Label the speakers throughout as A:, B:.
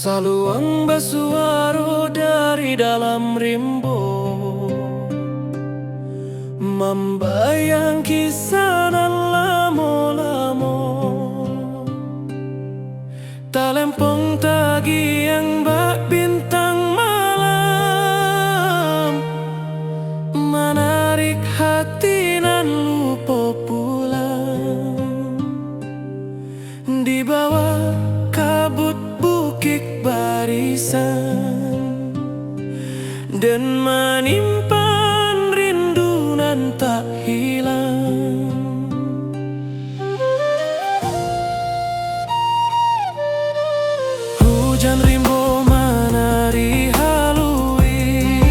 A: Saluang bersuara dari dalam rimbo, membayang kisah nan lamo-lamo. Talempong tagi yang bak bintang malam, menarik hati nan lupa pulang. Di bawah kabut bukit barisan, dan menyimpan rindu nan tak hilang. Hujan rimbo menari halui,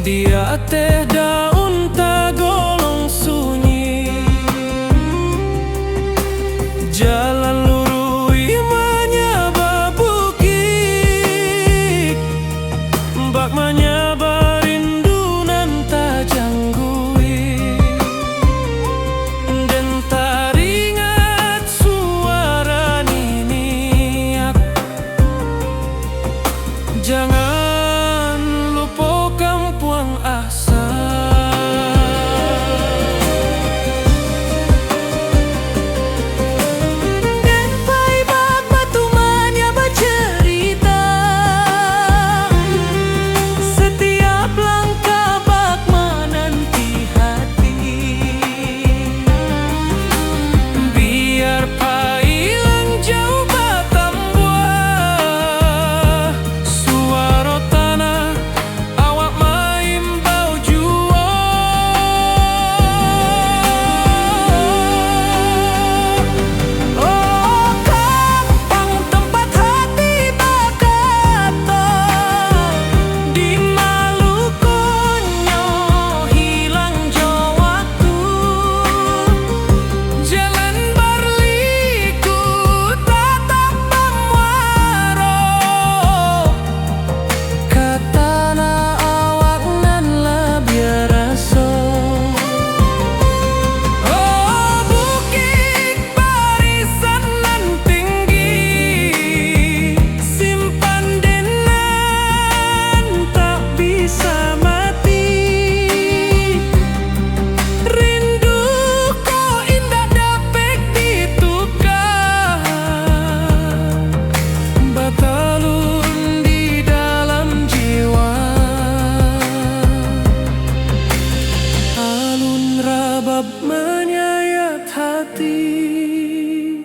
A: dia teh daun tagolong sunyi. Jalan lurui menyaba bukit, bak menyaba rindu nan tak janggui. Dan teringat suara niniak, jangan lupakan puang asa. Menyayat hati,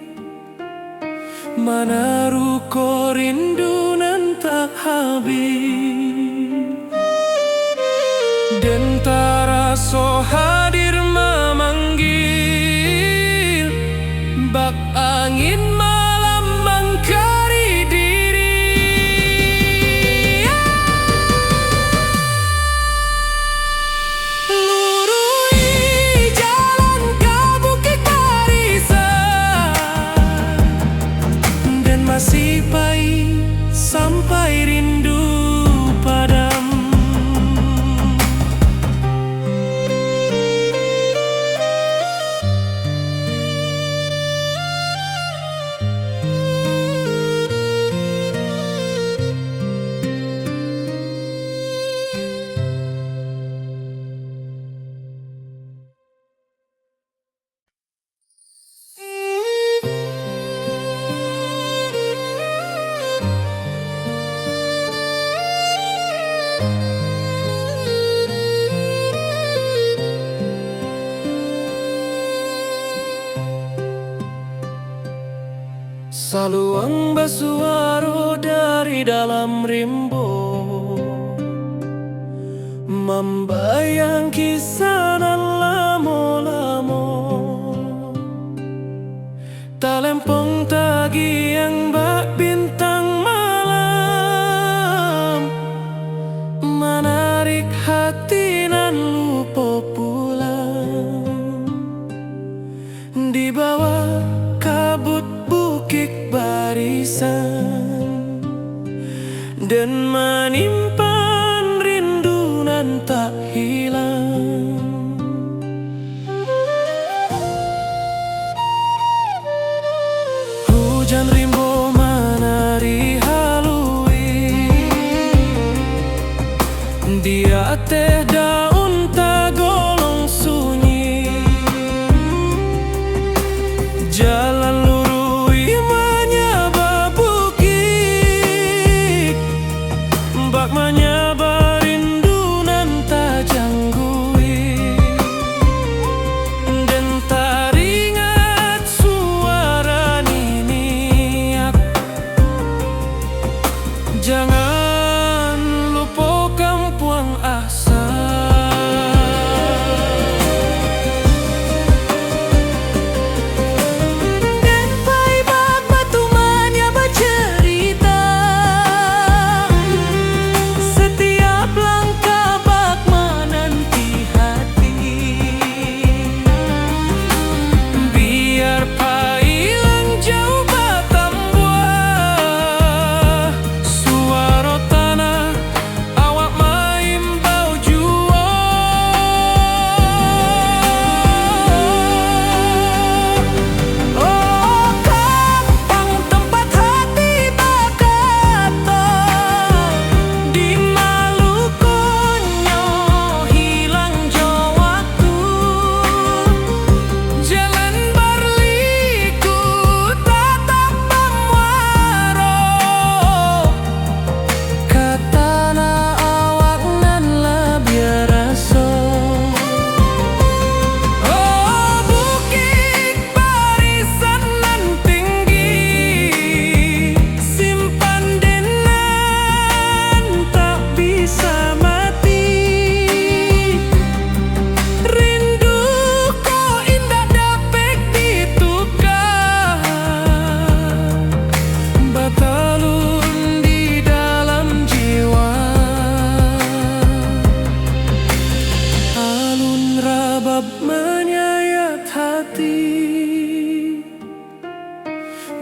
A: menaruh rindu nan tak habis, dan tarasa hadir memanggil, bak angin malam mengkari diri. Masih pahit sampai rindu padamu. Saluang bersuara dari dalam rimbo, membayang kisah nan lamo-lamo. Talempong tagi yang bak bintang malam, menarik hati nan lupa pulang. Di bawah kabut bukit barisan, dan menyimpan rindu nan tak hilang. Hujan rimbo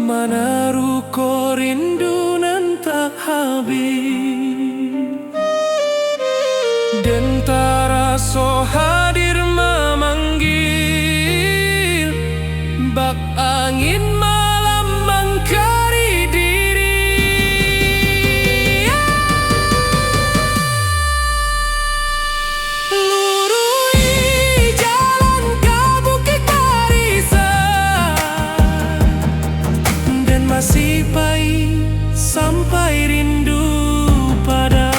A: Mana ruko rindu nan tak habis, dan tak so hadir memanggil. Bak angin malam mengkari diri, lurui jalan ke Bukit Barisan, dan masih pahit sampai rindu padam.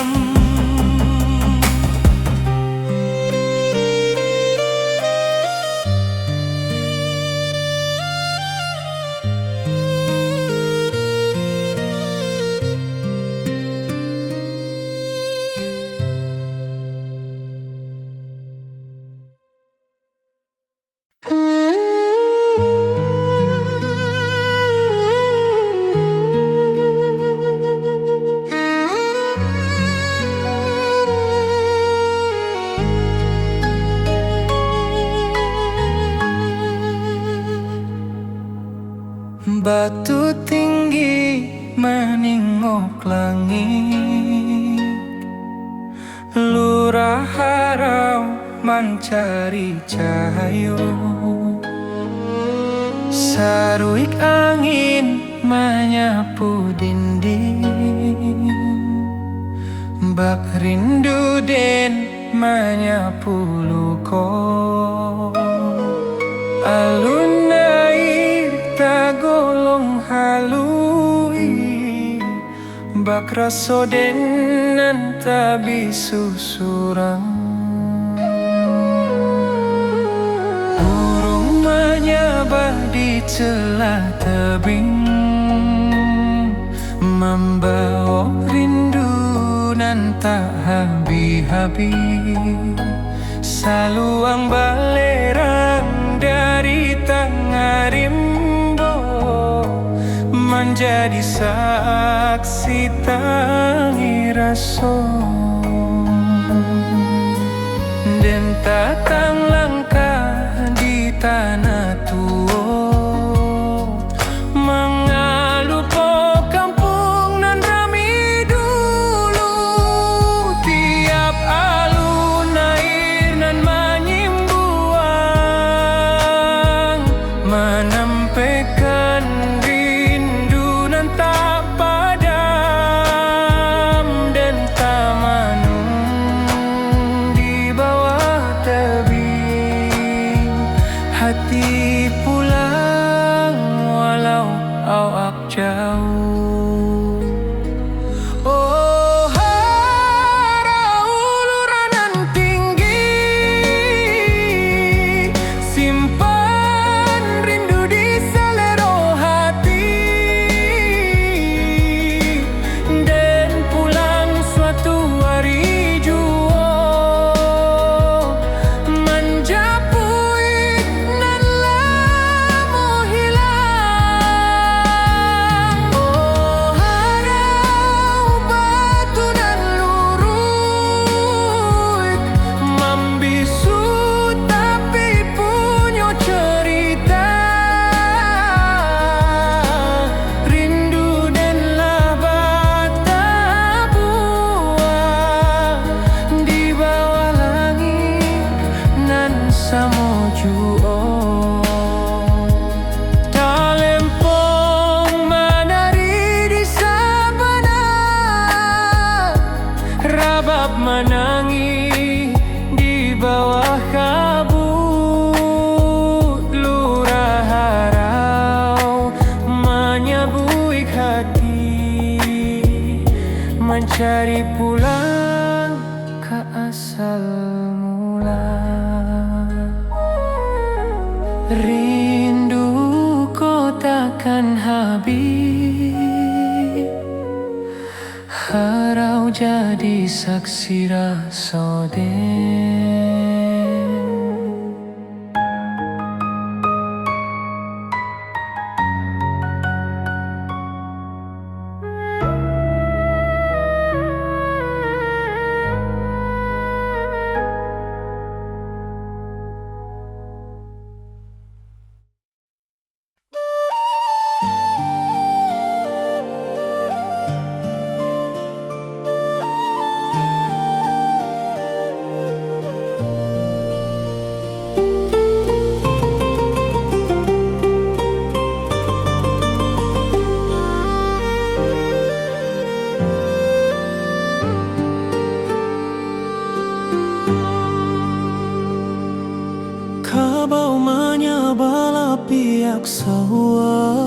A: Batu tinggi meningok langit, lurah harau mencari cahaya. Saruik angin menyapu dinding, bak rindu den menyapu luko. Alun air tagolong halui, bak raso den nan tabi susurang. Burung menyabah di celah tebing, membawa rindu nan tak habis-habis. Saluang balerang dari tengah rimbo, menjadi saksi tangi raso. Dan tatang langkah di tanah tua, mengalupo kampung nan rami dulu. Tiap alun air nan menyimbuang, menampaikan rindu nan tak padam. Dan tamanung di bawah tebing, hati pulang walau awak jauh. Oh, harau luranan tinggi, simpan rindu di selero hati, dan pulang suatu hari jua, menjapui nan lamo hilang. Oh, harau batu nan lurut, membisu tapi punya cerita. Rindu dan bata buah di bawah langit nan samojuo. Talempong menari di sabana, rabab menangis di bawah kabut. Lurah harau menyabuik hati, mencari pulang ke asal mula. Rindu ko takkan habis, harau jadi saksi rasa den.
B: sawa,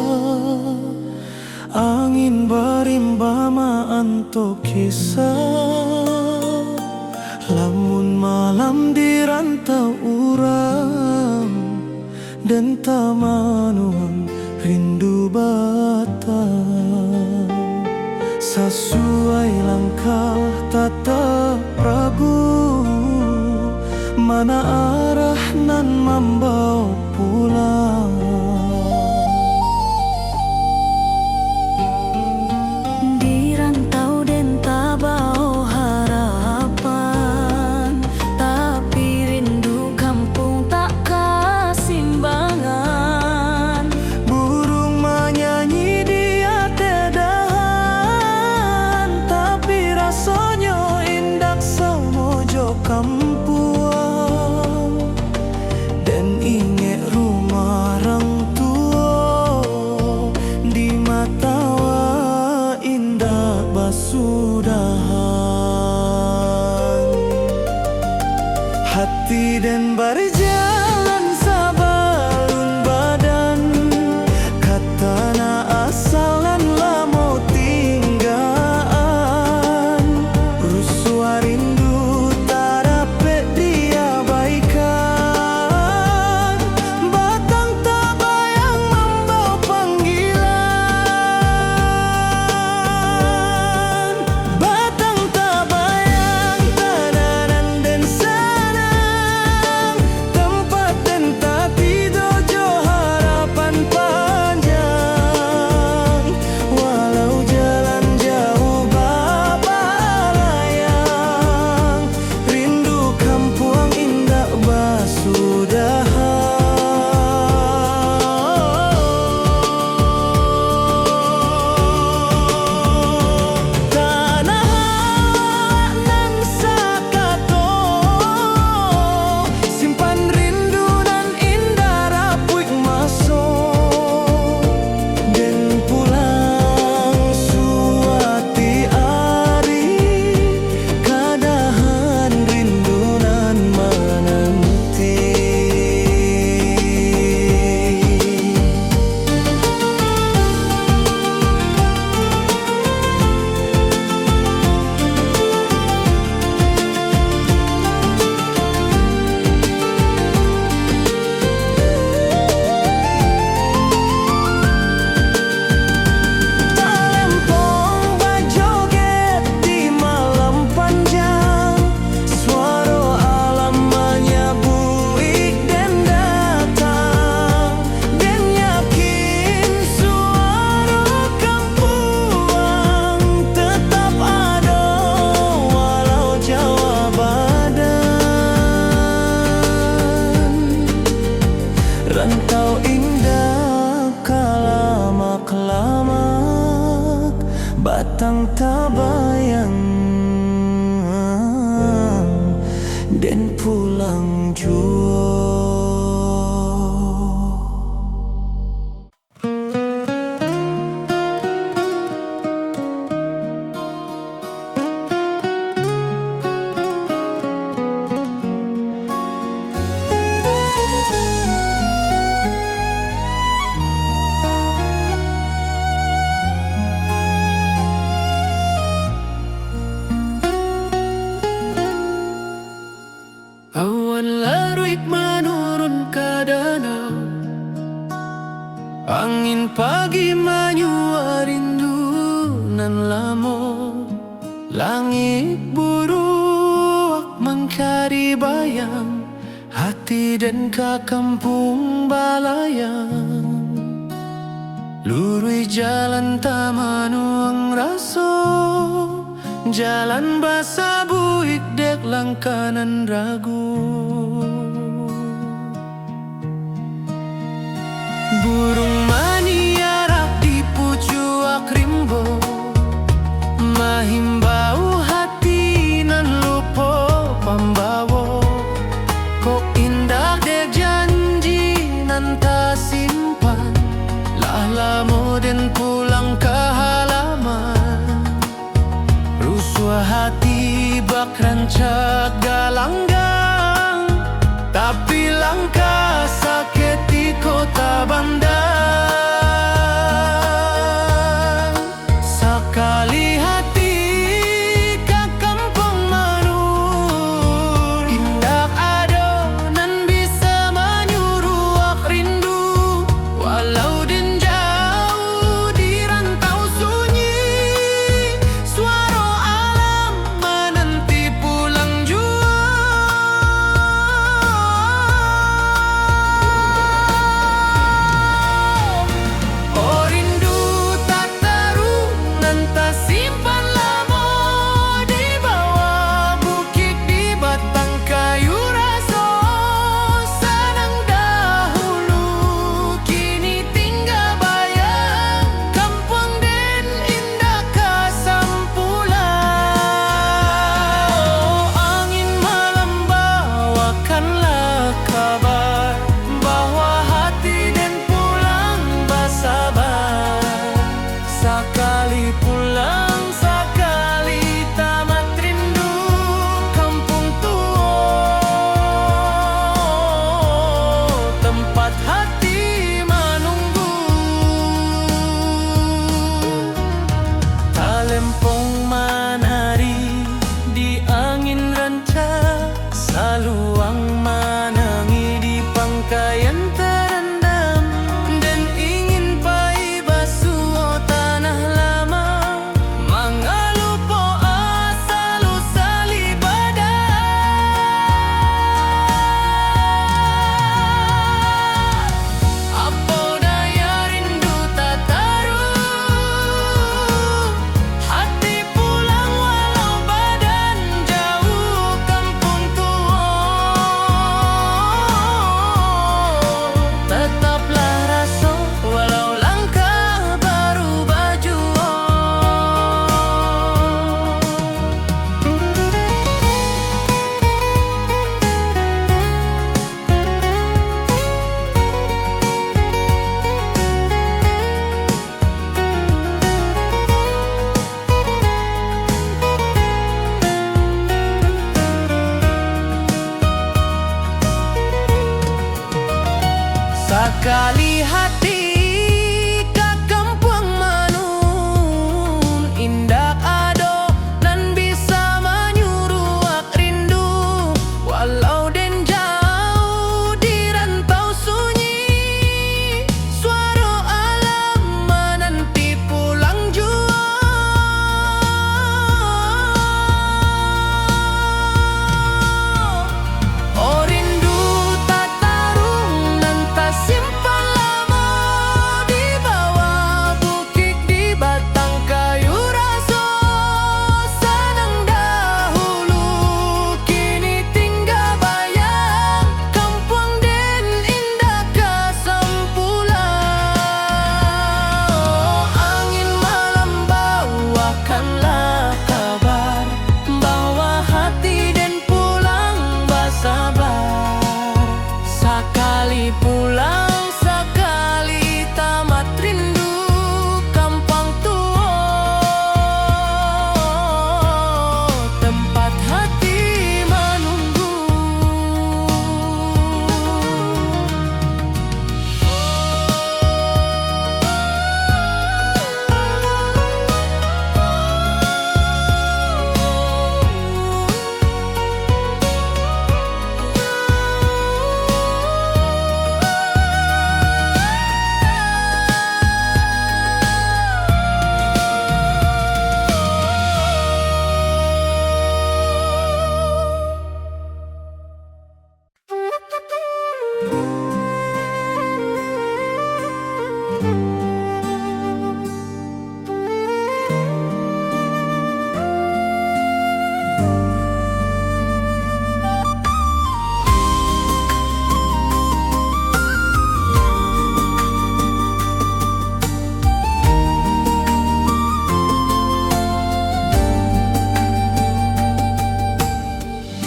B: angin barimba maanto kisah. Lamun malam di rantau urang dan tamanuang rindu batang. Sesuai langkah tata Prabu, mana arah nan membawa pulang.
C: Di rantau den tabau harapan, tapi rindu kampung tak kasimbangan.
B: Burung menyanyi di atedahan, tapi rasanya indak semojo kampuang. Dan inget rumah orang tua, di mata wa indah basudahan. Hati dan berjalan sabalun badan, katana asalan lamo tinggaan. Rusua rindu tak dapat diabaikan, batang tabayang membawa panggilan. Batang tabayang tananan dan sanang, tempat dan tati dojo harapan panjang. Walau jalan jauh babalayang, rindu kampuang indah basudahan. Tanah nan sakato, simpan rindu nan indah rapuik masuk. Dan pulang suati ari, kadahan rindu nan menanti. Talempong bajoget di malam panjang, suara alam menyabuik dan datang. Dan yakin suara kampuang tetap ada, walau jauh badan. Rantau indah kalamak-lamak, batang tabayang dan pulang jua. Awan larut menurun ke danau, angin pagi menyua rindu nan lamo. Langit buruak mengkari bayang, hati dan ke kampung balayang. Lurui jalan tamanuang raso, jalan basa buik dek langkanan ragu. Burung maniara di pucuak rimbo, mahimbau hati nan lupo pambawo. Kok indah dek janji nan tak simpan, lamo den pulang ke halaman. Rusua hati bak rancak galanggang, tapi langkah sakit di kota bandar.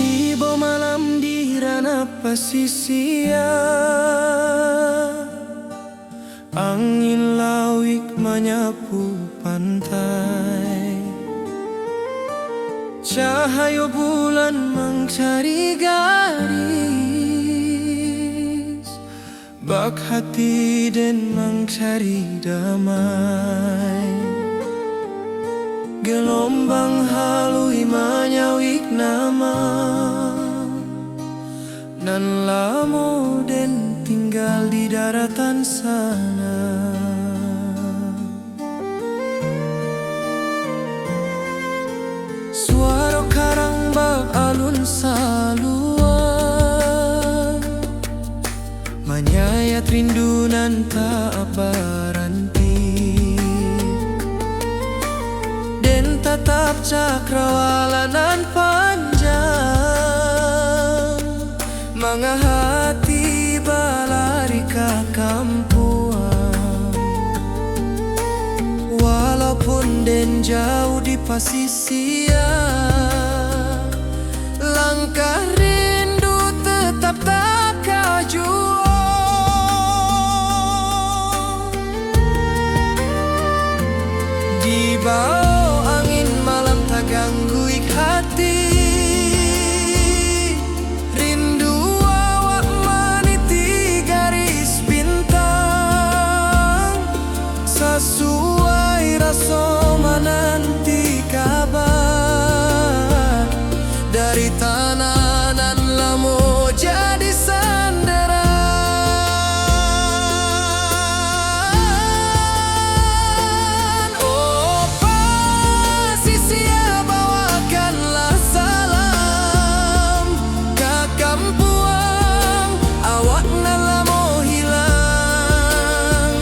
B: Tiba malam di ranah pasisia, angin lawik menyapu pantai, cahaya bulan mencari garis, bak hati dan mencari damai. Gelombang halui menyawik nama, nan lamo den tinggal di daratan sana. Suara karang bak alun saluan, menyayat rindu nan tak berhenti, den tatap cakrawalanan panjang, manga hati balari ke kampuan. Walaupun den jauh di pasisia, langkah rindu tetap tak kajuang. Di bawah angin malam tak ganggu hati, rindu awak meniti garis bintang, sesuai rasa menanti kabar dari tanah nan lamo jadi sandaran. Oh pasisia, bawakanlah salam ke kampuang, awak nan lamo hilang.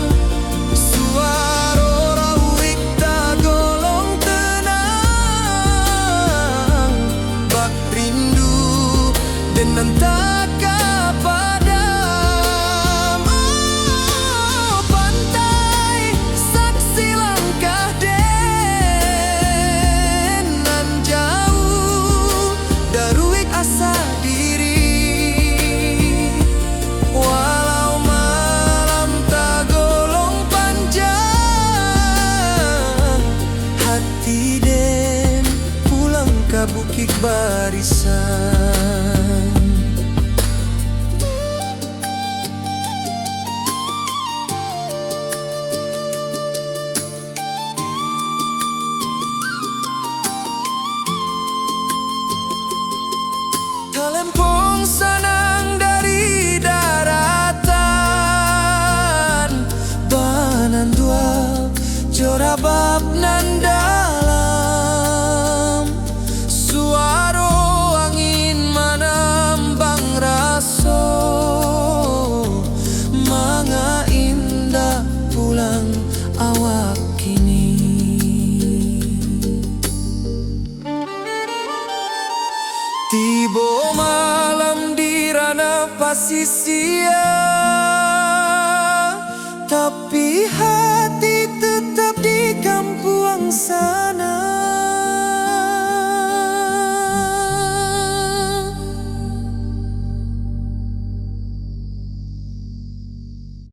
B: Suara rawik tak golong tenang, bak rindu dan tak padam. Oh pantai, saksi langkah den nan jauh, daruik asa diri. Walau malam tak golong panjang, hati den pulang ke bukit barisan. Talempong sanang dari daratan, banan dua jorabab nan dalam. Suara angin menambang raso, manga indah pulang awak kini. Tiba malam di ranah pasisia, tapi